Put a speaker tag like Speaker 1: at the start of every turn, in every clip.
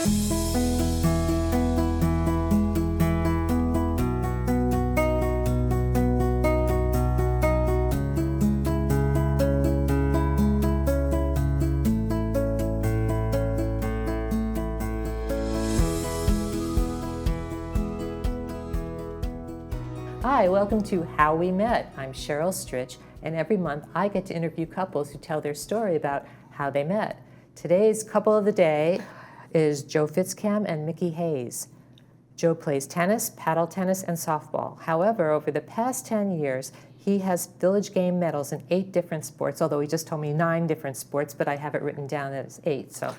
Speaker 1: Hi, welcome to How We Met. I'm Sheryl Strich, and every month I get to interview couples who tell their story about how they met. Today's couple of the day is Joe Fitzekam and Mickey Hayes. Joe plays tennis, paddle tennis, and softball. However, over the past 10 years, he has Village Game medals in 8 different sports, although he just told me 9 different sports, but I have it written down as 8, so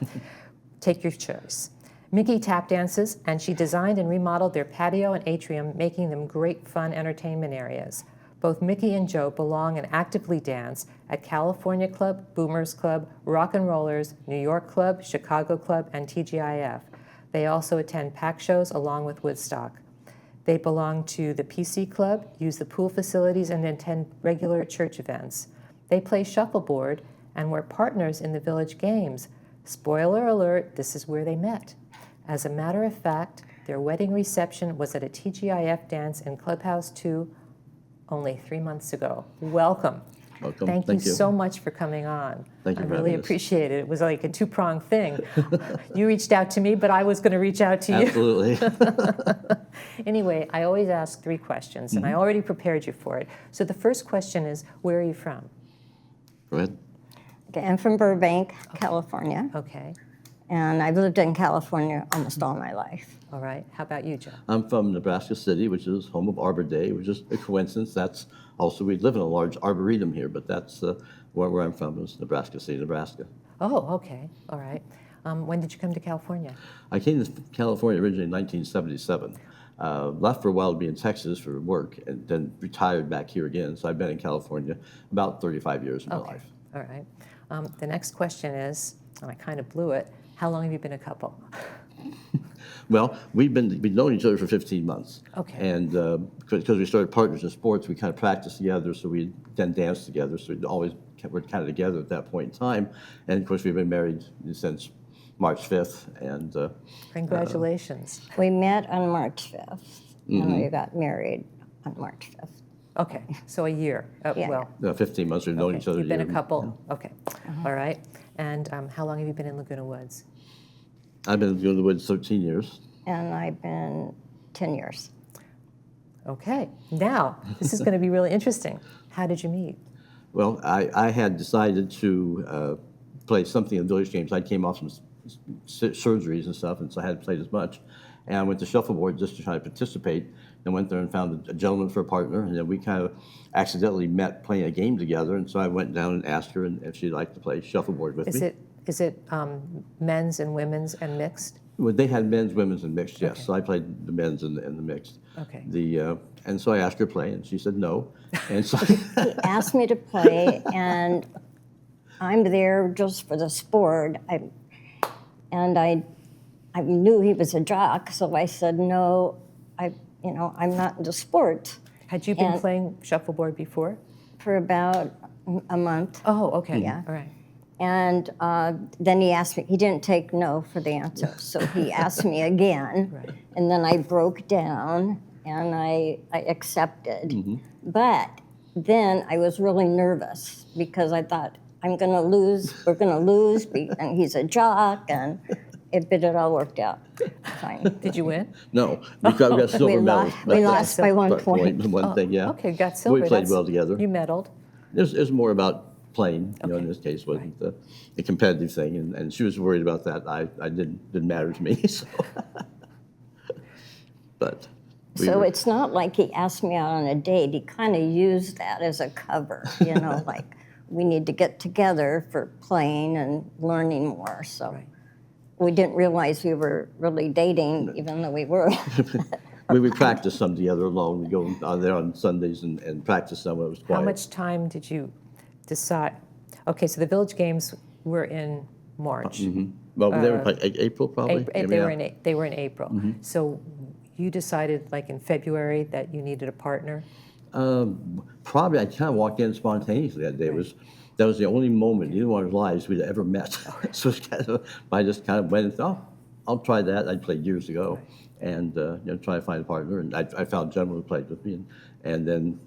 Speaker 1: take your choice. Mickey tap dances, and she designed and remodeled their patio and atrium, making them great fun entertainment areas. Both Mickey and Joe belong and actively dance at California Club, Boomers Club, Rock and Rollers, New York Club, Chicago Club, and TGIF. They also attend pack shows along with Woodstock. They belong to the PC Club, use the pool facilities, and attend regular church events. They play shuffleboard and were partners in the Village Games. Spoiler alert, this is where they met. As a matter of fact, their wedding reception was at a TGIF dance in Clubhouse 2 only 3 months ago. Welcome.
Speaker 2: Welcome.
Speaker 1: Thank you so much for coming on.
Speaker 2: Thank you for
Speaker 1: I really
Speaker 2: having us.
Speaker 1: appreciate it. It was like a two-pronged thing. You reached out to me, but I was going to reach out to you.
Speaker 2: Absolutely.
Speaker 1: Anyway, I always ask 3 questions, and I already prepared you for it. So the first question is, where are you from?
Speaker 2: Go ahead.
Speaker 3: Okay, I'm from Burbank, California,
Speaker 1: Okay.
Speaker 3: and I've lived in California almost all my life.
Speaker 1: All right. How about you, Joe?
Speaker 2: I'm from Nebraska City, which is home of Arbor Day, which is a coincidence. That's also, we live in a large arboretum here, but that's where I'm from, is Nebraska City, Nebraska.
Speaker 1: Oh, okay. All right. When did you come to California?
Speaker 2: I came to California originally in 1977. Left for a while to be in Texas for work, and then retired back here again. So I've been in California about 35 years of my life.
Speaker 1: All right. The next question is, and I kind of blew it, how long have you been a couple?
Speaker 2: Well, we've known each other for 15 months.
Speaker 1: Okay.
Speaker 2: And because we started partners in sports, we kind of practiced together, so we then danced together. So we're kind of together at that point in time. And of course, we've been married since March 5th. And
Speaker 1: Congratulations.
Speaker 3: We met on March 5th, and we got married on March 5th.
Speaker 1: Okay, so a year.
Speaker 3: Yeah.
Speaker 1: Well,
Speaker 2: 15 months we've known
Speaker 1: okay.
Speaker 2: each other.
Speaker 1: You've been a
Speaker 2: year.
Speaker 1: couple. Okay. All right. And how long have you been in Laguna Woods?
Speaker 2: I've been in Laguna Woods 13 years.
Speaker 3: And I've been 10 years.
Speaker 1: Okay. Now, this is going to be really interesting. How did you meet?
Speaker 2: Well, I had decided to play something in Village Games. I came off some surgeries and stuff, and so I hadn't played as much. And I went to shuffleboard just to try to participate, and went there and found a gentleman for a partner, and then we kind of accidentally met playing a game together, and so I went down and asked her if she'd like to play shuffleboard with me.
Speaker 1: Is it men's and women's and mixed?
Speaker 2: Well, they had men's, women's, and mixed, yes.
Speaker 1: Okay.
Speaker 2: So I played the men's and the mixed.
Speaker 1: Okay.
Speaker 2: And so I asked her to play, and she said no. And so
Speaker 3: He asked me to play, and I'm there just for the sport. I knew he was a jock, so I said no. I'm not into sports.
Speaker 1: Had you been
Speaker 3: And-
Speaker 1: playing shuffleboard before?
Speaker 3: For about a month.
Speaker 1: Oh, okay.
Speaker 3: Yeah.
Speaker 1: All right.
Speaker 3: And then he asked me, he didn't take no for the answer, so he asked me again.
Speaker 1: Right.
Speaker 3: And then I broke down and I accepted. But then I was really nervous because I thought, we're gonna lose, and he's a jock, and but it all worked out fine.
Speaker 1: Did you win?
Speaker 2: no, we got silver medals.
Speaker 3: We lost by 1 point.
Speaker 2: One thing, yeah.
Speaker 1: Okay, got silver.
Speaker 2: We played
Speaker 1: That's-
Speaker 2: well together.
Speaker 1: You medaled.
Speaker 2: It was more about playing, in
Speaker 1: Okay.
Speaker 2: this case, wasn't the competitive thing, and she was worried about that. I didn't matter to me, so. But.
Speaker 3: So it's not like he asked me out on a date. He kind of used that as a cover, like we need to get together for playing and learning more. So
Speaker 1: Right.
Speaker 3: we didn't realize we were really dating, even though we were.
Speaker 2: We would practice some together alone. We'd go out there on Sundays and practice some when it was quiet.
Speaker 1: How much time did you decide? Okay, so the Village Games were in March.
Speaker 2: Well, they were like April, probably.
Speaker 1: They were in April. So you decided, like in February, that you needed a partner.
Speaker 2: Probably I kind of walked in spontaneously that day. That was the only moment in either one of our lives we'd ever met. So it's kind of, I just kind of went and thought, I'll try that. I played years ago, and try to find a partner. And I found a gentleman who played with me, and then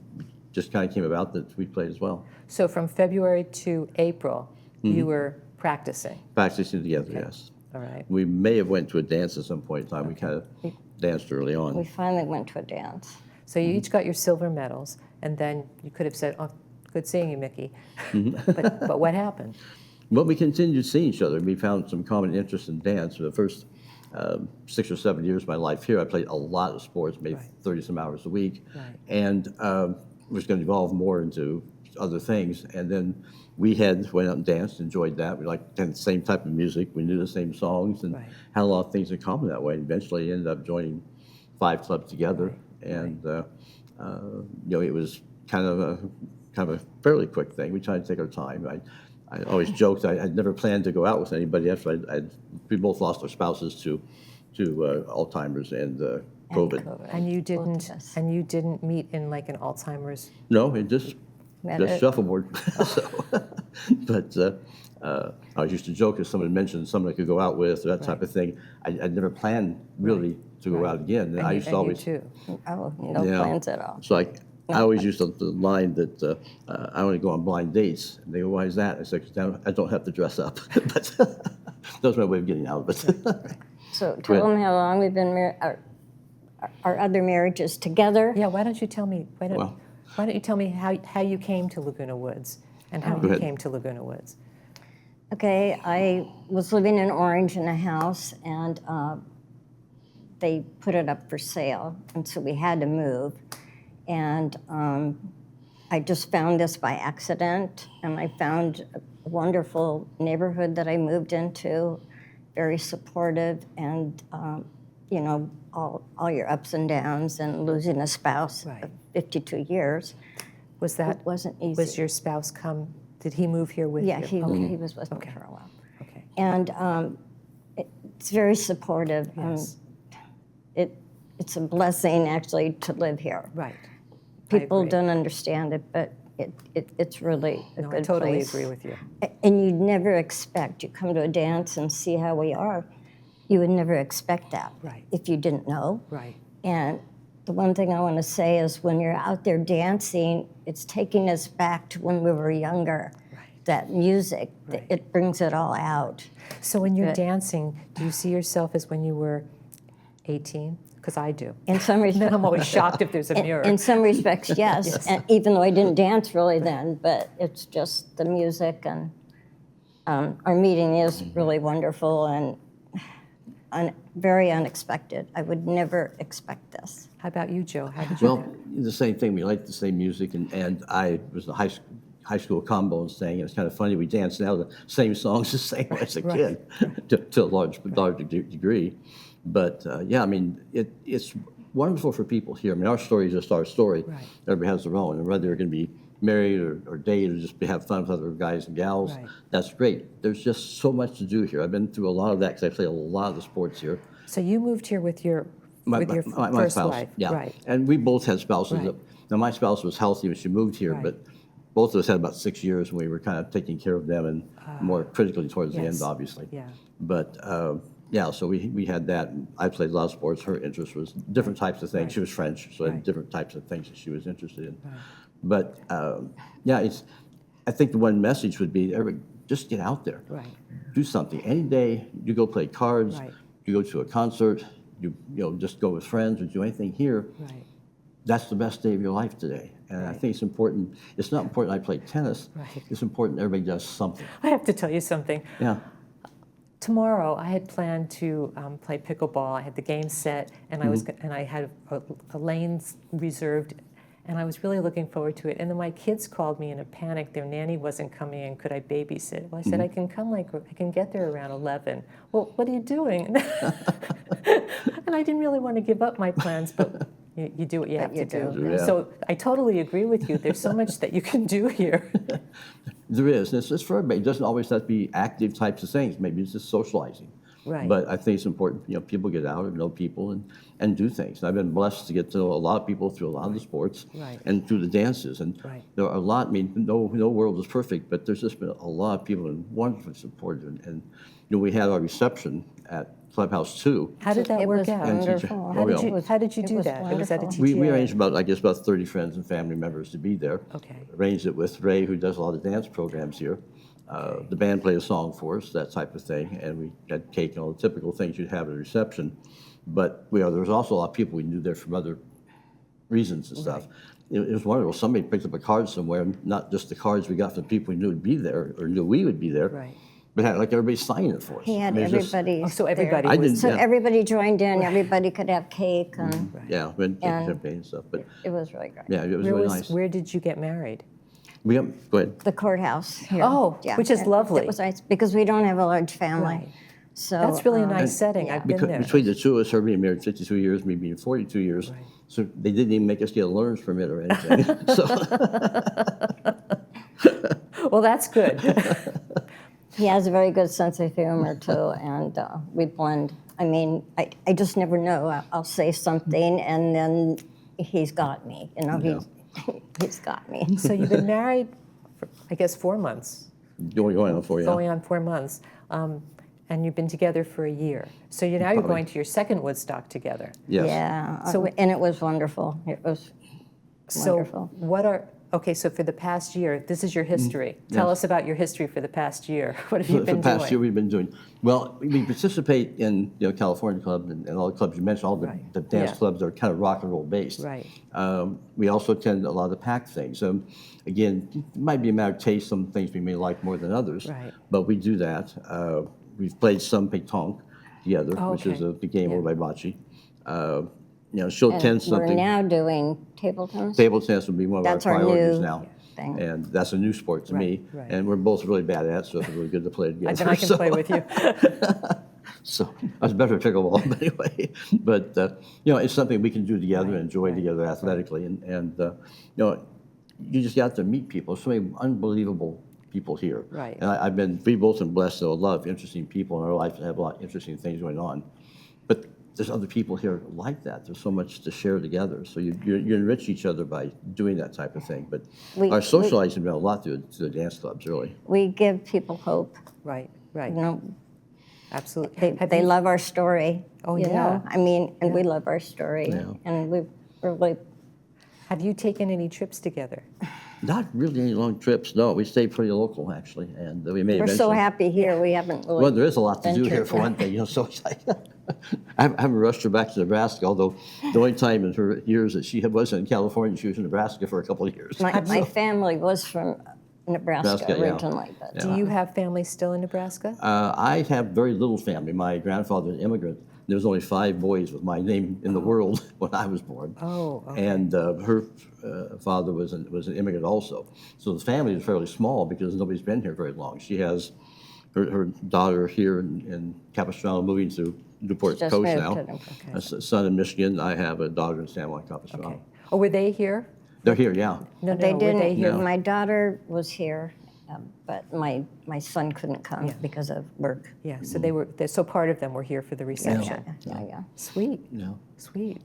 Speaker 2: just kind of came about that we played as well.
Speaker 1: So from February to April, you were practicing.
Speaker 2: Practicing together, yes.
Speaker 1: All right.
Speaker 2: We may have went to a dance at some point in time. We kind of danced early on.
Speaker 3: We finally went to a dance.
Speaker 1: So you each got your silver medals, and then you could have said, "Oh, good seeing you, Mickey." But what happened?
Speaker 2: But we continued seeing each other. We found some common interest in dance. For the first 6 or 7 years of my life here, I played a lot of sports, maybe 30-some hours a week, and was going to evolve more into other things. And then we went out and danced, enjoyed that. We liked the same type of music. We knew the same songs and had a lot of things in common that way. And eventually ended up joining 5 clubs together. And it was kind of a fairly quick thing. We tried to take our time. I always joked I'd never planned to go out with anybody after we both lost our spouses to Alzheimer's and COVID.
Speaker 1: And you didn't meet in like an Alzheimer's.
Speaker 2: No, it just shuffleboard. But I used to joke if someone mentioned someone I could go out with or that type of thing. I'd never planned really to go out again. And I used to always.
Speaker 1: You too.
Speaker 3: Oh, no plans at all.
Speaker 2: So I always used the line that I only go on blind dates. And they go, "Why is that?" I said, "Because I don't have to dress up." But that was my way of getting out of it.
Speaker 3: So tell them how long we've been married, our other marriages together.
Speaker 1: Yeah, why don't you tell me? Why don't you tell me how you came to Laguna Woods and how you came to Laguna Woods?
Speaker 3: Okay, I was living in Orange in a house, and they put it up for sale, and so we had to move. And I just found this by accident, and I found a wonderful neighborhood that I moved into, very supportive, and all your ups and downs, and losing a spouse of 52 years. It wasn't easy.
Speaker 1: Was your spouse did he move here with you?
Speaker 3: Yeah, he was with me for a while.
Speaker 1: Okay.
Speaker 3: And it's very supportive.
Speaker 1: Yes.
Speaker 3: It's a blessing, actually, to live here.
Speaker 1: Right.
Speaker 3: People don't understand it, but it's really a good place.
Speaker 1: I totally agree with you.
Speaker 3: And you'd never expect, you come to a dance and see how we are, you would never expect that if you didn't know.
Speaker 1: Right.
Speaker 3: And the one thing I want to say is when you're out there dancing, it's taking us back to when we were younger. That music, it brings it all out.
Speaker 1: So when you're dancing, do you see yourself as when you were 18? Because I do.
Speaker 3: In some respects,
Speaker 1: I'm always shocked if there's a mirror.
Speaker 3: In some respects, yes. And even though I didn't dance really then, but it's just the music, and our meeting is really wonderful and very unexpected. I would never expect this.
Speaker 1: How about you, Joe? How did you
Speaker 2: Well, the same thing. We liked the same music, and I was a high school combo and sang. It's kind of funny. We danced now the same songs the same way as a kid, to a large degree. But I mean, it's wonderful for people here. I mean, our story is just our story. Everybody has their own, and whether they're going to be married or date or just have fun with other guys and gals, that's great. There's just so much to do here. I've been through a lot of that because I play a lot of the sports here.
Speaker 1: So you moved here with your
Speaker 2: My
Speaker 1: first
Speaker 2: spouse,
Speaker 1: wife,
Speaker 2: yeah. And we both had spouses. Now, my spouse was healthy when she moved here, but both of us had about 6 years, and we were kind of taking care of them, and more critically towards the end, obviously.
Speaker 1: Yeah.
Speaker 2: But so we had that. I played a lot of sports. Her interest was different types of things. She was French, so had different types of things that she was interested in. But I think the one message would be, just get out there. Do something. Any day, you go play cards, you go to a concert, you just go with friends or do anything here. That's the best day of your life today. And I think it's important. It's not important I play tennis. It's important everybody does something.
Speaker 1: I have to tell you something.
Speaker 2: Yeah.
Speaker 1: Tomorrow, I had planned to play pickleball. I had the game set, and I had a lane reserved, and I was really looking forward to it. And then my kids called me in a panic. Their nanny wasn't coming in. Could I babysit? Well, I said I can come. I can get there around 11. Well, what are you doing? And I didn't really want to give up my plans, but you do what you have to do.
Speaker 2: Yeah.
Speaker 1: So I totally agree with you. There's so much that you can do here.
Speaker 2: There is. It's for everybody. It doesn't always have to be active types of things. Maybe it's just socializing.
Speaker 1: Right.
Speaker 2: But I think it's important, people get out and know people and do things. And I've been blessed to get to know a lot of people through a lot of the sports
Speaker 1: Right.
Speaker 2: and through the dances. And
Speaker 1: Right.
Speaker 2: there are a lot, I mean, no world is perfect, but there's just been a lot of people and wonderfully supportive. And we had our reception at Clubhouse 2.
Speaker 1: How did that
Speaker 3: It
Speaker 1: work
Speaker 3: was
Speaker 1: out?
Speaker 3: wonderful.
Speaker 1: How did
Speaker 2: Oh,
Speaker 1: you,
Speaker 2: yeah.
Speaker 1: how did you
Speaker 3: It
Speaker 1: do
Speaker 3: was
Speaker 1: that? It was at a
Speaker 3: wonderful.
Speaker 1: TGA.
Speaker 2: We arranged about 30 friends and family members to be there.
Speaker 1: Okay.
Speaker 2: Arranged it with Ray, who does a lot of dance programs here. The band played a song for us, that type of thing, and we had cake and all the typical things you'd have at a reception. But there was also a lot of people we knew there from other reasons and stuff. It was wonderful. Somebody picked up a card somewhere, not just the cards we got from people we knew would be there or knew we would be there,
Speaker 1: Right.
Speaker 2: but had like everybody sign it for us.
Speaker 3: He had
Speaker 2: I mean, it's just-
Speaker 3: everybody.
Speaker 1: Oh, so
Speaker 3: there.
Speaker 1: everybody
Speaker 2: I
Speaker 1: was.
Speaker 2: didn't-
Speaker 3: So
Speaker 2: yeah.
Speaker 3: everybody joined in. Everybody could have cake, and
Speaker 2: Yeah, we had
Speaker 3: And-
Speaker 2: champagne and stuff. But
Speaker 3: it was really great.
Speaker 2: yeah, it was really nice.
Speaker 1: Where did you get married?
Speaker 2: Go ahead.
Speaker 3: The courthouse here.
Speaker 1: Oh, which is lovely.
Speaker 3: It was nice because we don't have a large family.
Speaker 1: Right.
Speaker 3: So
Speaker 1: That's really a nice
Speaker 3: um,
Speaker 1: setting.
Speaker 3: yeah.
Speaker 1: I've been there.
Speaker 2: Between the two of us, her being married 52 years, me being 42 years,
Speaker 1: Right.
Speaker 2: so they didn't even make us get a learner's permit or anything. So
Speaker 1: Well, that's good.
Speaker 3: He has a very good sense of humor too, and we blend. I mean, I just never know. I'll say something, and then he's got me. He's got me.
Speaker 1: So you've been married for, I guess, 4 months,
Speaker 2: going on for you.
Speaker 1: going on 4 months, and you've been together for a year. So now you're
Speaker 2: Probably.
Speaker 1: going to your second Woodstock together.
Speaker 2: Yes.
Speaker 3: Yeah.
Speaker 1: So-
Speaker 3: And it was wonderful. It was
Speaker 1: So
Speaker 3: wonderful.
Speaker 1: okay, so for the past year, this is your history. Tell us about your history for the past year. What have you
Speaker 2: For
Speaker 1: been
Speaker 2: the past
Speaker 1: doing?
Speaker 2: year, we've been doing well. We participate in California Club and all the clubs you mentioned, all
Speaker 1: Right.
Speaker 2: the dance
Speaker 1: Yeah.
Speaker 2: clubs that are kind of rock and roll based.
Speaker 1: Right.
Speaker 2: We also attend a lot of the packed things. Again, it might be a matter of taste. Some things we may like more than others.
Speaker 1: Right.
Speaker 2: But we do that. We've played some pétanque together,
Speaker 1: Oh,
Speaker 2: which is
Speaker 1: okay.
Speaker 2: the game
Speaker 1: Yeah.
Speaker 2: over by Bocce. She'll
Speaker 3: And
Speaker 2: tend
Speaker 3: we're
Speaker 2: something.
Speaker 3: now doing table tennis.
Speaker 2: Table tennis would be one of
Speaker 3: That's
Speaker 2: our
Speaker 3: our
Speaker 2: priorities
Speaker 3: new
Speaker 2: now.
Speaker 3: thing.
Speaker 2: And that's a new sport to me.
Speaker 1: Right.
Speaker 2: And we're both really bad at it, so it's really good to play together.
Speaker 1: Then I can
Speaker 2: So-
Speaker 1: play with you.
Speaker 2: So I was better at pickleball, but anyway. But it's something we can do together and enjoy together athletically, and you just got to meet people. So many unbelievable people here.
Speaker 1: Right.
Speaker 2: And we've both been blessed to a lot of interesting people in our life and have a lot of interesting things going on. But there's other people here like that. There's so much to share together. So you enrich each other by doing that type of thing. But our socializing has been a lot through the dance clubs, really.
Speaker 3: We give people hope.
Speaker 1: Right. Absolutely.
Speaker 3: They love our story.
Speaker 1: Oh,
Speaker 3: you
Speaker 1: yeah.
Speaker 3: know? I mean, and we love our story.
Speaker 2: Yeah.
Speaker 3: And we've really,
Speaker 1: Have you taken any trips together?
Speaker 2: Not really any long trips. No, we stay pretty local actually, and we may
Speaker 3: we're
Speaker 2: eventually.
Speaker 3: so happy here. We haven't really.
Speaker 2: Well, there is a lot to do here
Speaker 3: ventured.
Speaker 2: for one thing, So it's like, I haven't rushed her back to Nebraska. Although the only time in her years that she was in California, she was in Nebraska for a couple of years.
Speaker 3: My family was from Nebraska
Speaker 2: Nebraska, yeah.
Speaker 3: originally, but
Speaker 1: Do you have family still in Nebraska?
Speaker 2: I have very little family. My grandfather was an immigrant. There was only 5 boys with my name in the world when I was born.
Speaker 1: Oh, okay.
Speaker 2: And her father was an immigrant also. So the family is fairly small because nobody's been here very long. She has her daughter here in Capistrano, moving to Newport
Speaker 3: Just
Speaker 2: Coast
Speaker 3: moved
Speaker 2: now.
Speaker 3: to Newport.
Speaker 2: A son in Michigan. I have a daughter in San Juan Capistrano.
Speaker 1: Okay. Oh, were they here?
Speaker 2: They're here, yeah.
Speaker 1: No,
Speaker 3: they
Speaker 1: were
Speaker 3: didn't.
Speaker 1: they here?
Speaker 2: No.
Speaker 3: My daughter was here, but my son couldn't come because of work.
Speaker 1: Yeah, so so part of them were here for the reception.
Speaker 3: Yeah.
Speaker 1: Sweet,
Speaker 2: Yeah.
Speaker 1: sweet.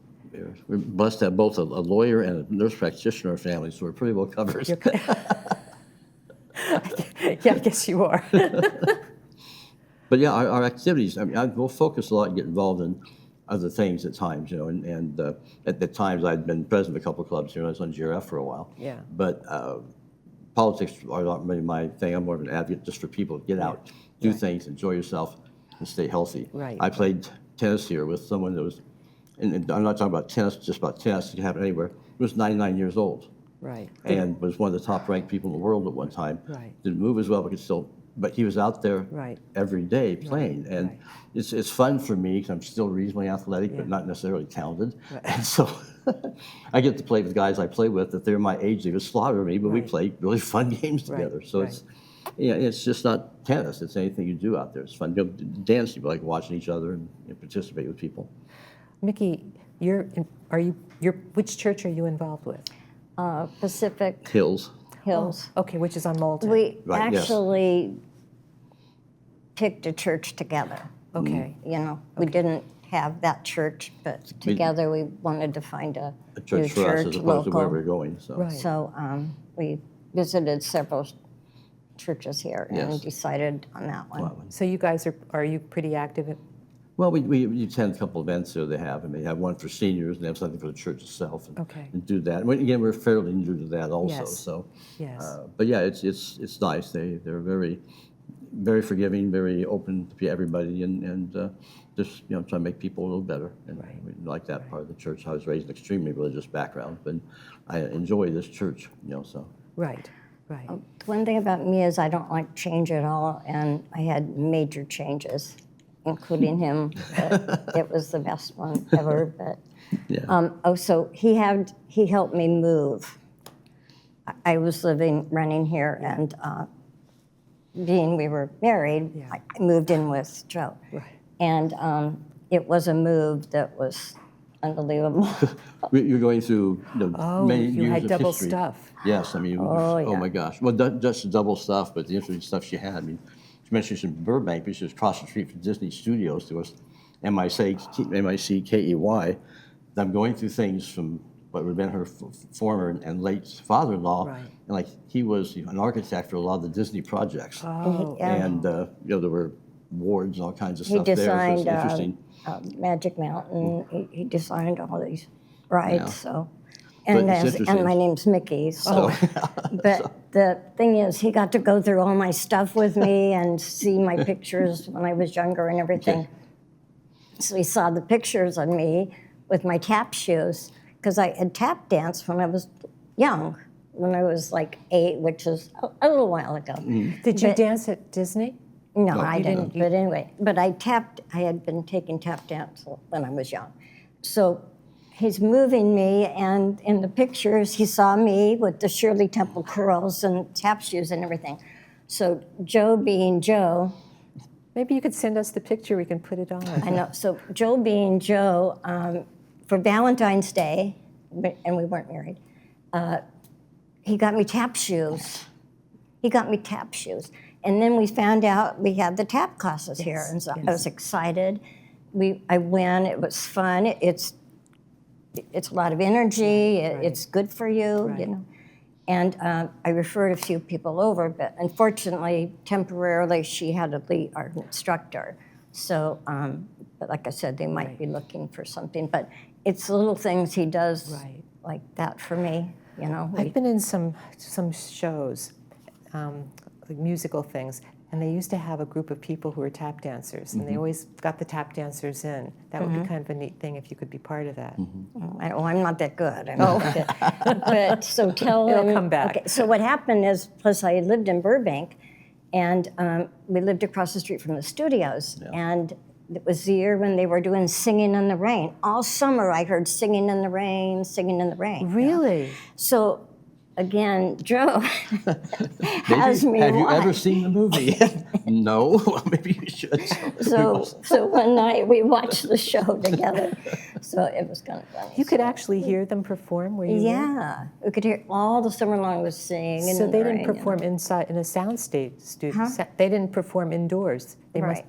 Speaker 2: We're blessed to have both a lawyer and a nurse practitioner in our family, so we're pretty well covered.
Speaker 1: Yeah, I guess you are.
Speaker 2: But yeah, our activities, I mean, we'll focus a lot and get involved in other things at times, and at the times I'd been president of a couple of clubs here. I was on GRF for a while.
Speaker 1: Yeah.
Speaker 2: But politics are not really my thing. I'm more of an advocate just for people to get out, do things, enjoy yourself, and stay healthy.
Speaker 1: Right.
Speaker 2: I played tennis here with someone that was, and I'm not talking about tennis, just about tennis, it can happen anywhere, who was 99 years old.
Speaker 1: Right.
Speaker 2: And was one of the top ranked people in the world at one time.
Speaker 1: Right.
Speaker 2: Didn't move as well, but he was out there
Speaker 1: Right.
Speaker 2: every day playing. And
Speaker 1: right.
Speaker 2: it's fun for me because I'm still reasonably athletic, but not necessarily talented. And so I get to play with guys I play with that they're my age, they would slaughter me, but we
Speaker 1: Right.
Speaker 2: play really fun games together. So
Speaker 1: right.
Speaker 2: it's just not tennis, it's anything you do out there. It's fun. Dance, you like watching each other and participate with people.
Speaker 1: Mickey, which church are you involved with?
Speaker 3: Pacific
Speaker 2: Hills.
Speaker 3: Hills.
Speaker 1: Okay, which is on Moulton.
Speaker 3: We
Speaker 2: Right, yes.
Speaker 3: actually picked a church together.
Speaker 1: Okay.
Speaker 3: You know, we didn't have that church, but together we wanted to find a
Speaker 2: A church
Speaker 3: new
Speaker 2: for us
Speaker 3: church,
Speaker 2: as opposed to where we're
Speaker 3: local.
Speaker 2: going, so.
Speaker 1: Right.
Speaker 3: So we visited several churches here and
Speaker 2: Yes.
Speaker 3: decided on that one.
Speaker 1: So you guys are you pretty active?
Speaker 2: Well, we attend a couple events here they have, and they have one for seniors, and they have something for the church itself, and,
Speaker 1: Okay.
Speaker 2: and do that. And again, we're fairly new to that also,
Speaker 1: Yes.
Speaker 2: so.
Speaker 1: Yes.
Speaker 2: But yeah, it's nice. They're very forgiving, very open to everybody, and just try to make people a little better. And
Speaker 1: Right.
Speaker 2: we like that part of the church. I was raised in an extremely religious background, but I enjoy this church. So.
Speaker 1: Right. Right.
Speaker 3: One thing about me is I don't like change at all, and I had major changes, including him. But it was the best one ever. But
Speaker 2: Yeah.
Speaker 3: so he helped me move. I was running here, and being we were married,
Speaker 1: Yeah.
Speaker 3: I moved in with Joe,
Speaker 1: Right.
Speaker 3: and it was a move that was unbelievable.
Speaker 2: You're going through many
Speaker 1: you
Speaker 2: years
Speaker 1: had
Speaker 2: of
Speaker 1: double
Speaker 2: history.
Speaker 1: stuff.
Speaker 2: Yes, I mean,
Speaker 3: Oh, yeah.
Speaker 2: my gosh. Well, just double stuff, but the interesting stuff she had. I mean, she mentioned she's in Burbank, which is across the street from Disney Studios. There was MICKEY. I'm going through things from what would have been her former and late father-in-law,
Speaker 1: Right.
Speaker 2: and like he was an architect for a lot of the Disney projects,
Speaker 1: Oh.
Speaker 2: and there were wards and all kinds of
Speaker 3: He
Speaker 2: stuff there. So it's
Speaker 3: designed
Speaker 2: interesting.
Speaker 3: Magic Mountain. He designed all these rides.
Speaker 2: Yeah.
Speaker 3: So,
Speaker 2: But
Speaker 3: and
Speaker 2: it's
Speaker 3: and
Speaker 2: interesting.
Speaker 3: my name's Mickey. So, but the thing is, he got to go through all my stuff with me and see my pictures when I was younger and everything.
Speaker 2: Okay.
Speaker 3: So he saw the pictures of me with my tap shoes because I had tap danced when I was young, when I was like 8, which is a little while ago.
Speaker 1: Did you
Speaker 3: But-
Speaker 1: dance at Disney?
Speaker 3: No, I
Speaker 1: you
Speaker 3: didn't.
Speaker 1: didn't.
Speaker 3: But anyway, I had been taking tap dance when I was young. So he's moving me, and in the pictures, he saw me with the Shirley Temple curls and tap shoes and everything. So Joe being Joe,
Speaker 1: Maybe you could send us the picture. We can put it on.
Speaker 3: I know. So Joe being Joe, for Valentine's Day, and we weren't married, he got me tap shoes. And then we found out we had the tap classes here, and so I was excited. I went. It was fun. It's a lot of energy. It's good for you,
Speaker 1: Right.
Speaker 3: And I referred a few people over, but unfortunately, temporarily, she had to leave our instructor. So, but like I said, they might be looking for something. But it's the little things he does
Speaker 1: Right.
Speaker 3: like that for me.
Speaker 1: I've been in some shows, like musical things, and they used to have a group of people who were tap dancers, and they always got the tap dancers in. That would be kind of a neat thing if you could be part of that.
Speaker 3: I'm not that good. But so tell
Speaker 1: It'll
Speaker 3: him.
Speaker 1: come back.
Speaker 3: Okay, so what happened is, plus I lived in Burbank, and we lived across the street from the studios, and it was the year when they were doing Singing in the Rain. All summer I heard Singing in the Rain, Singing in the Rain.
Speaker 1: Really?
Speaker 3: So again, Joe has me
Speaker 2: Have you
Speaker 3: watch.
Speaker 2: ever seen the movie? No. Maybe you should.
Speaker 3: So one night we watched the show together. So it was kind of funny.
Speaker 1: You could actually hear them perform where you were?
Speaker 3: Yeah, we could hear all the summer long was singing.
Speaker 1: So
Speaker 3: in
Speaker 1: they
Speaker 3: the
Speaker 1: didn't
Speaker 3: rain,
Speaker 1: perform inside in a soundstage studio.
Speaker 3: Huh?
Speaker 1: They didn't perform indoors. They
Speaker 3: Right.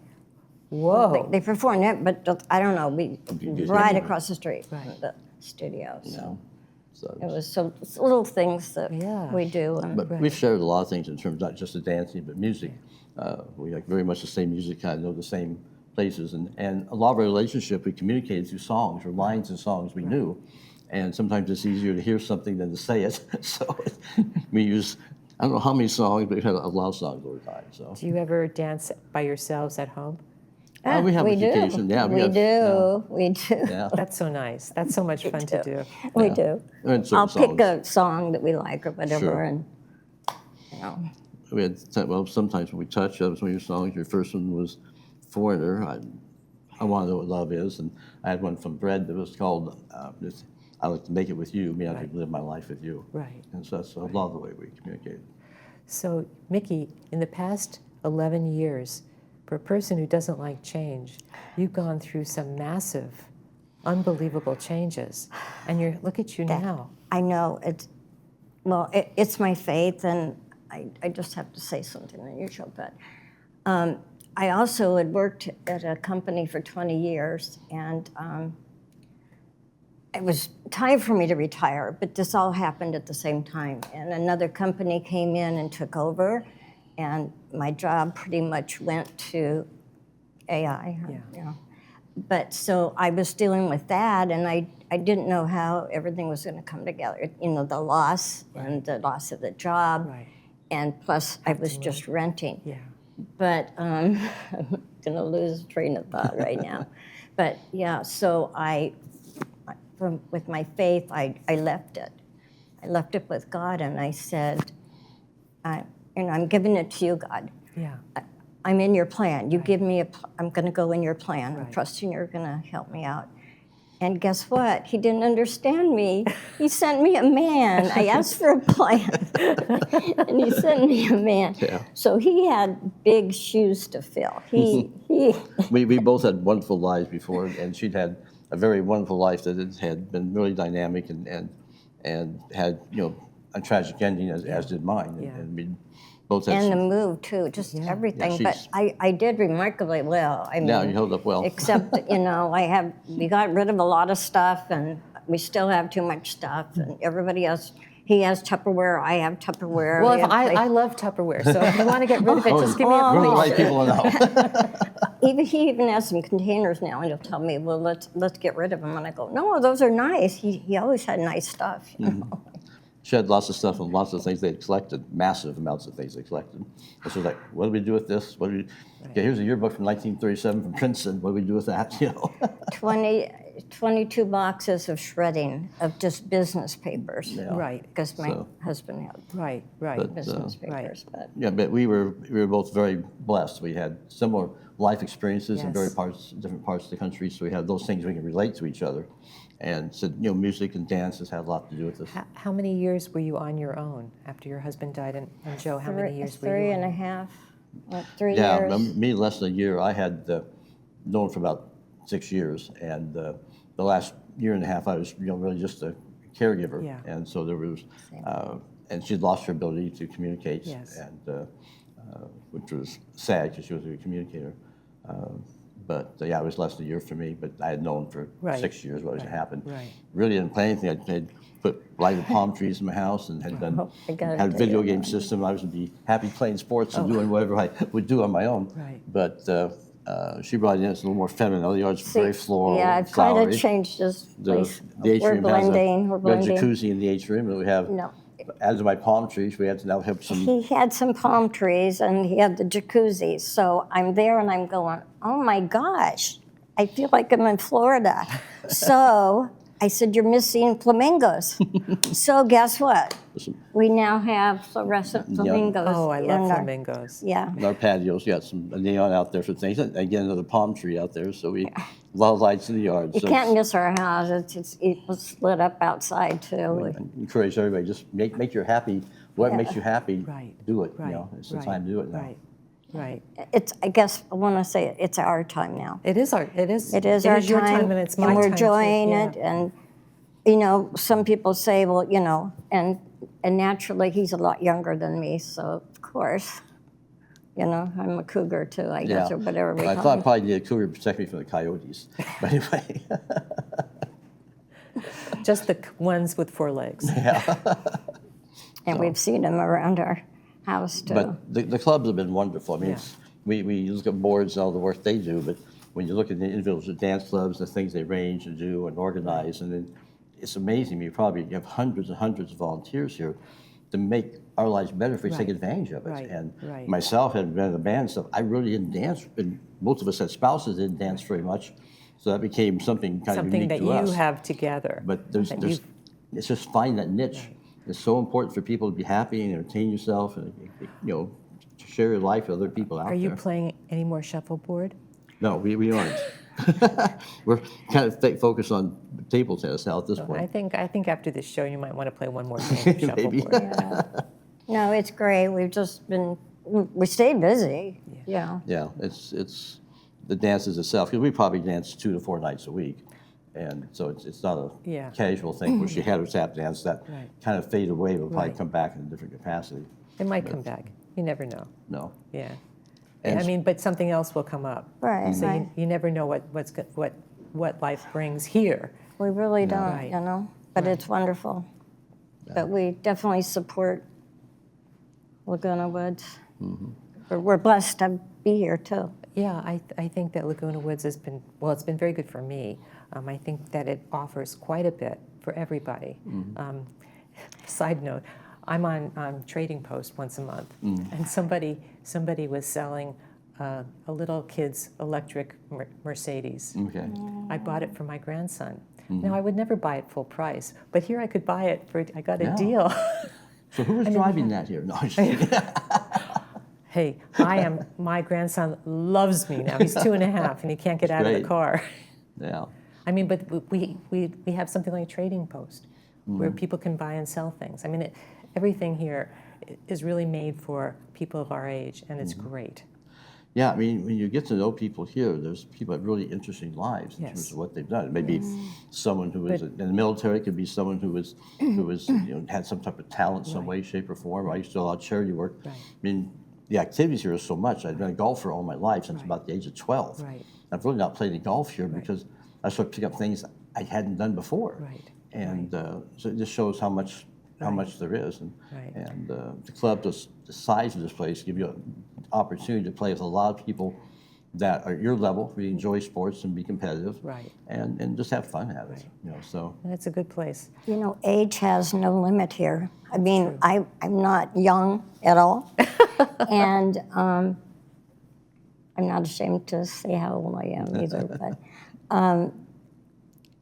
Speaker 1: Whoa.
Speaker 3: They performed it, but I don't know. We
Speaker 2: did
Speaker 3: right
Speaker 2: anyway.
Speaker 3: across the street from
Speaker 1: Right.
Speaker 3: the studio. So
Speaker 2: So,
Speaker 3: it was it's little things that
Speaker 1: Yeah.
Speaker 3: we do. And
Speaker 2: but we've shared a lot of things in terms of not just the dancing, but music. We like very much the same music, kind of know the same places, and a lot of our relationship we communicated through songs or lines and songs we knew, and sometimes it's easier to hear something than to say it. So we use I don't know how many songs, but we've had a lot of songs over time. So
Speaker 1: Do you ever dance by yourselves at home?
Speaker 2: we have
Speaker 3: we
Speaker 2: an
Speaker 3: do.
Speaker 2: occasion. Yeah,
Speaker 3: we
Speaker 2: have,
Speaker 3: do. We do.
Speaker 2: Yeah.
Speaker 1: That's so nice. That's so much fun to do.
Speaker 3: We do.
Speaker 2: And certain
Speaker 3: I'll pick
Speaker 2: songs.
Speaker 3: a song that we like or whatever,
Speaker 2: Sure.
Speaker 3: and
Speaker 2: We had sometimes when we touch, that was one of your songs. Your first one was Foreigner. I want to know what love is, and I had one from Bread that was called I like to make it with you. Me, I like to live my life with you.
Speaker 1: Right.
Speaker 2: And so that's a lot of the way we communicate.
Speaker 1: So, Mickey, in the past 11 years, for a person who doesn't like change, you've gone through some massive, unbelievable changes. And look at you now.
Speaker 3: I know it's my faith, and I just have to say something unusual, but I also had worked at a company for 20 years, and it was time for me to retire, but this all happened at the same time. And another company came in and took over, and my job pretty much went to AI.
Speaker 1: Yeah.
Speaker 3: You know. But so I was dealing with that, and I didn't know how everything was going to come together. You know, the loss and the loss of the job,
Speaker 1: Right.
Speaker 3: and plus I was just renting.
Speaker 1: Yeah.
Speaker 3: But I'm going to lose train of thought right now. But yeah, so with my faith, I left it. I left it with God, and I said, I'm giving it to you, God.
Speaker 1: Yeah.
Speaker 3: I'm in your plan. You give me I'm going to go in your plan. I'm
Speaker 1: Right.
Speaker 3: trusting you're going to help me out. And guess what? He didn't understand me. He sent me a man. I asked for a plan, and he sent me a man.
Speaker 2: Yeah.
Speaker 3: So he had big shoes to fill. He
Speaker 2: We both had wonderful lives before, and she'd had a very wonderful life that had been really dynamic and had, you know, a tragic ending as did mine.
Speaker 1: Yeah.
Speaker 2: And we both had
Speaker 3: and the
Speaker 2: some,
Speaker 3: move too, just everything.
Speaker 2: Yeah,
Speaker 3: but I did remarkably well. I mean,
Speaker 2: yeah, you held up well.
Speaker 3: except you know, we got rid of a lot of stuff, and we still have too much stuff. And everybody else, he has Tupperware, I have Tupperware.
Speaker 1: Well,
Speaker 3: we
Speaker 1: if
Speaker 3: have
Speaker 1: I love Tupperware, so if you want to get rid of it, just give me a
Speaker 2: We're the
Speaker 1: call.
Speaker 2: right people now.
Speaker 3: He even has some containers now, and he'll tell me, "Well, let's get rid of them." And I go, "No, those are nice." He always had nice stuff. You know?
Speaker 2: She had lots of stuff and lots of things they'd collected, massive amounts of things they collected. And she was like, what do we do with this? What do we, okay, here's a yearbook from 1937 from Princeton. What do we do with that? You know?
Speaker 3: 22 boxes of shredding of just business papers.
Speaker 2: Yeah.
Speaker 1: Right.
Speaker 3: Because my
Speaker 2: So-
Speaker 3: husband had
Speaker 1: Right. Right.
Speaker 2: But,
Speaker 3: business papers. But
Speaker 2: Yeah, but we were both very blessed. We had similar life experiences in
Speaker 1: Yes.
Speaker 2: different parts of the country, so we had those things we can relate to each other. And so, you know, music and dance has had a lot to do with this.
Speaker 1: How many years were you on your own after your husband died? And Joe, how many years were you
Speaker 3: Three
Speaker 1: on
Speaker 3: and a
Speaker 1: your own?
Speaker 3: half, 3
Speaker 2: Yeah,
Speaker 3: years.
Speaker 2: me less than a year. I had known for about 6 years, and the last year and a half I was, you know, really just a caregiver.
Speaker 1: Yeah.
Speaker 2: And so there was, and she'd lost her ability to communicate,
Speaker 1: Yes.
Speaker 2: and which was sad because she was a good communicator. But yeah, it was less than a year for me. But I had known for
Speaker 1: Right.
Speaker 2: 6 years what was to happen.
Speaker 1: Right.
Speaker 2: Really didn't plan anything. I'd put lighted palm trees in my house and had done
Speaker 3: I gotta
Speaker 2: had a
Speaker 3: tell
Speaker 2: video
Speaker 3: you.
Speaker 2: game system. I was to be happy playing sports and doing whatever I would do on my own.
Speaker 1: Right.
Speaker 2: But she brought it in. It's a little more feminine. The yard's very floral,
Speaker 3: Yeah, I've kind
Speaker 2: flowery.
Speaker 3: of changed this place.
Speaker 2: The atrium
Speaker 3: We're blending.
Speaker 2: has
Speaker 3: We're
Speaker 2: we have
Speaker 3: blending.
Speaker 2: jacuzzi in the atrium, and we have
Speaker 3: No.
Speaker 2: added to my palm trees. We had to now have some.
Speaker 3: He had some palm trees and he had the jacuzzi. So I'm there and I'm going, oh my gosh, I feel like I'm in Florida. So I said, you're missing flamingos. So guess what? We now have fluorescent flamingos.
Speaker 1: Oh, I
Speaker 3: in
Speaker 1: love
Speaker 3: our-
Speaker 1: flamingos.
Speaker 3: Yeah.
Speaker 2: In our patios, we got some neon out there for things. And again, another palm tree out there, so we a lot of lights in the yard.
Speaker 3: You
Speaker 2: So
Speaker 3: can't miss our house. It was lit up outside too.
Speaker 2: I encourage everybody, just make you happy. What makes you happy,
Speaker 1: Right.
Speaker 2: do it.
Speaker 1: Right.
Speaker 2: You know, it's the
Speaker 1: right,
Speaker 2: time to do it now.
Speaker 1: Right. Right.
Speaker 3: I guess I want to say it's our time now.
Speaker 1: It is our. It is.
Speaker 3: It is our
Speaker 1: your time, and it's my
Speaker 3: we're
Speaker 1: time.
Speaker 3: enjoying
Speaker 1: too.
Speaker 3: it.
Speaker 1: Yeah.
Speaker 3: And you know, some people say, well, you know, and naturally he's a lot younger than me, so of course, you know, I'm a cougar too, I guess, or whatever we
Speaker 2: I
Speaker 3: call
Speaker 2: thought I
Speaker 3: them.
Speaker 2: probably needed a cougar to protect me from the coyotes. But anyway,
Speaker 1: Just the ones with 4 legs.
Speaker 3: And we've seen them around our house too.
Speaker 2: but the clubs have been wonderful. I mean,
Speaker 1: Yeah.
Speaker 2: we look at boards and all the work they do, but when you look at the individuals at dance clubs, the things they arrange and do and organize, and then it's amazing. You have hundreds and hundreds of volunteers here to make our lives better if we take
Speaker 1: Right.
Speaker 2: advantage of it.
Speaker 1: Right.
Speaker 2: And
Speaker 1: Right.
Speaker 2: myself, had been in the band and stuff, I really didn't dance, and most of us had spouses that didn't dance very much, so that became something kind of
Speaker 1: Something
Speaker 2: unique
Speaker 1: that
Speaker 2: to
Speaker 1: you
Speaker 2: us.
Speaker 1: have together.
Speaker 2: But
Speaker 1: that you-
Speaker 2: it's just finding that niche. It's so important for people to be happy and entertain yourself, and you know, to share your life with other people out
Speaker 1: Are you
Speaker 2: there.
Speaker 1: playing any more shuffleboard?
Speaker 2: No, we aren't. We're kind of focused on table tennis now at this
Speaker 1: I
Speaker 2: point.
Speaker 1: think after this show you might want to play one more game of
Speaker 2: Maybe.
Speaker 1: shuffleboard.
Speaker 3: No, it's great. We've just been, we stayed busy. Yeah.
Speaker 2: Yeah, it's the dances itself, because we probably dance 2 to 4 nights a week. And so it's not a
Speaker 1: Yeah.
Speaker 2: casual thing where she had her tap dance that
Speaker 1: Right.
Speaker 2: kind of fade away, will probably
Speaker 1: Right.
Speaker 2: come back in a different capacity.
Speaker 1: It might come back. You never know.
Speaker 2: No.
Speaker 1: Yeah.
Speaker 2: And
Speaker 1: I mean, but something else will come up.
Speaker 3: Right,
Speaker 1: So
Speaker 3: right.
Speaker 1: you never know what life brings here.
Speaker 3: We really don't,
Speaker 1: Right.
Speaker 3: you know, but
Speaker 1: Right.
Speaker 3: it's wonderful. But we definitely support Laguna Woods. We're blessed to be here too.
Speaker 1: Yeah, I think that Laguna Woods has been, well, it's been very good for me. I think that it offers quite a bit for everybody. Side note, I'm on Trading Post once a month, and somebody was selling a little kid's electric Mercedes.
Speaker 2: Okay.
Speaker 1: I bought it for my grandson. Now, I would never buy it full price, but here I could buy it for, I got a
Speaker 2: Yeah.
Speaker 1: deal.
Speaker 2: So who is driving that here? No, I'm just kidding.
Speaker 1: Hey, my grandson loves me now. He's 2.5 and he can't get
Speaker 2: That's
Speaker 1: out of
Speaker 2: great.
Speaker 1: the car.
Speaker 2: Yeah.
Speaker 1: I mean, but we have something like Trading Post where people can buy and sell things. I mean, everything here is really made for people of our age, and it's great.
Speaker 2: Yeah, I mean, when you get to know people here, there's people that have really interesting lives in
Speaker 1: Yes.
Speaker 2: terms of what they've done. Maybe someone who was in the military, could be someone who was had some type of talent, some way, shape, or form. I used to do a lot of charity work.
Speaker 1: Right.
Speaker 2: I mean, the activities here are so much. I've been a golfer all my life since about the age of 12.
Speaker 1: Right.
Speaker 2: I've really not played any golf here because I started picking up things I hadn't done before.
Speaker 1: Right.
Speaker 2: And so it just shows how much there is. And,
Speaker 1: Right.
Speaker 2: and the club, the size of this place, give you an opportunity to play with a lot of people that are at your level, really enjoy sports and be competitive.
Speaker 1: Right.
Speaker 2: And just have fun at it. You know, so
Speaker 1: And it's a good place.
Speaker 3: You know, age has no limit here. I mean, I'm not young at all. And I'm not ashamed to say how old I am either. But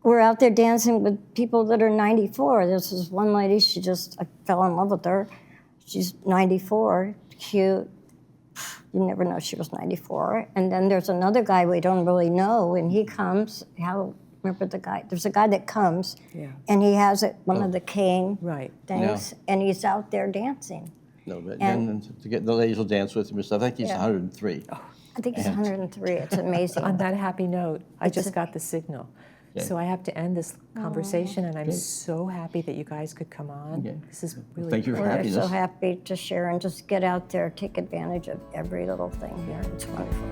Speaker 3: we're out there dancing with people that are 94. This is one lady, I fell in love with her. She's 94, cute. You never know she was 94. And then there's another guy we don't really know, and he comes. Remember the guy? There's a guy that comes,
Speaker 1: Yeah.
Speaker 3: and he has one of the cane
Speaker 1: Right.
Speaker 3: things, and he's out there dancing.
Speaker 2: no, but
Speaker 3: And-
Speaker 2: and to get the ladies will dance with him and stuff. I think he's
Speaker 3: Yeah.
Speaker 2: 103.
Speaker 3: I think he's 103. It's amazing.
Speaker 1: On that happy note, I just got the signal.
Speaker 2: Okay.
Speaker 1: So I have to end this conversation, and I'm so happy that you guys could come on.
Speaker 2: Okay.
Speaker 1: This is really
Speaker 2: Thank you for
Speaker 3: We're
Speaker 2: having
Speaker 3: so
Speaker 2: us.
Speaker 3: happy to share and just get out there, take advantage of every little thing here. It's wonderful.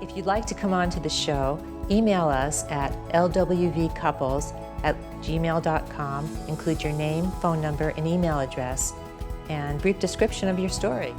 Speaker 1: If you'd like to come on to the show, email us at lwvcouples@gmail.com. Include your name, phone number, and email address, and brief description of your story.